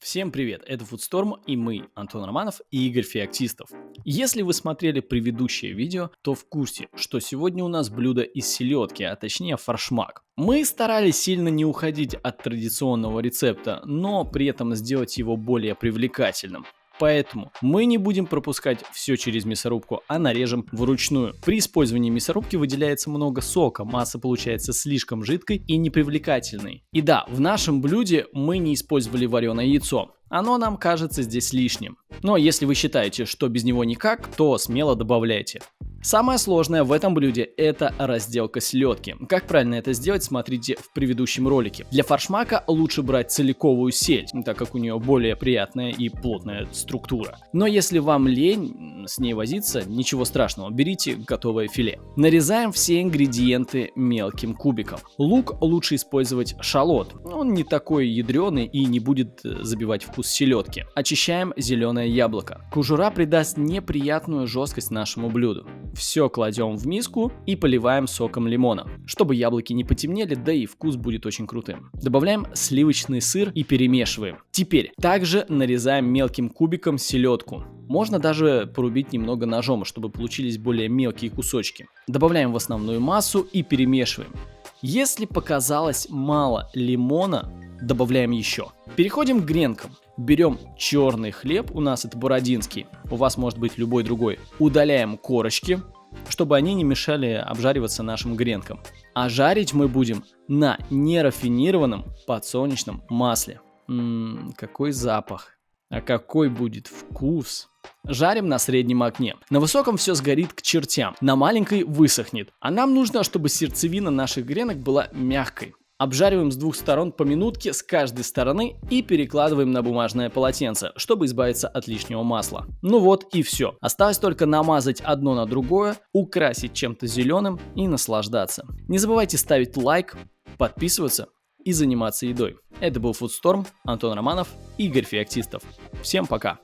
Всем привет, это Foodstorm и мы, Антон Романов и Игорь Феоктистов. Если вы смотрели предыдущее видео, то в курсе, что сегодня у нас блюдо из селедки, а точнее форшмак. Мы старались сильно не уходить от традиционного рецепта, но при этом сделать его более привлекательным. Поэтому мы не будем пропускать все через мясорубку, а нарежем вручную. При использовании мясорубки выделяется много сока, масса получается слишком жидкой и непривлекательной. И да, в нашем блюде мы не использовали вареное яйцо. Оно нам кажется здесь лишним. Но если вы считаете, что без него никак, то смело добавляйте. Самое сложное в этом блюде – это разделка селедки. Как правильно это сделать, смотрите в предыдущем ролике. Для форшмака лучше брать целиковую сельдь, так как у нее более приятная и плотная структура. Но если вам лень с ней возиться, ничего страшного, берите готовое филе. Нарезаем все ингредиенты мелким кубиком. Лук лучше использовать шалот, он не такой ядреный и не будет забивать вкус селедки. Очищаем зеленое яблоко. Кожура придаст неприятную жесткость нашему блюду. Все кладем в миску и поливаем соком лимона, чтобы яблоки не потемнели, да и вкус будет очень крутым. Добавляем сливочный сыр и перемешиваем. Теперь также нарезаем мелким кубиком селедку. Можно даже порубить немного ножом, чтобы получились более мелкие кусочки. Добавляем в основную массу и перемешиваем. Если показалось мало лимона, добавляем еще. Переходим к гренкам. Берем черный хлеб, у нас это бородинский, у вас может быть любой другой. Удаляем корочки, чтобы они не мешали обжариваться нашим гренкам. А жарить мы будем на нерафинированном подсолнечном масле. Какой запах, а какой будет вкус. Жарим на среднем огне. На высоком все сгорит к чертям, на маленькой высохнет. А нам нужно, чтобы сердцевина наших гренок была мягкой. Обжариваем с двух сторон по минутке с каждой стороны и перекладываем на бумажное полотенце, чтобы избавиться от лишнего масла. Ну вот и все. Осталось только намазать одно на другое, украсить чем-то зеленым и наслаждаться. Не забывайте ставить лайк, подписываться и заниматься едой. Это был Foodstorm, Антон Романов и Игорь Феоктистов. Всем пока!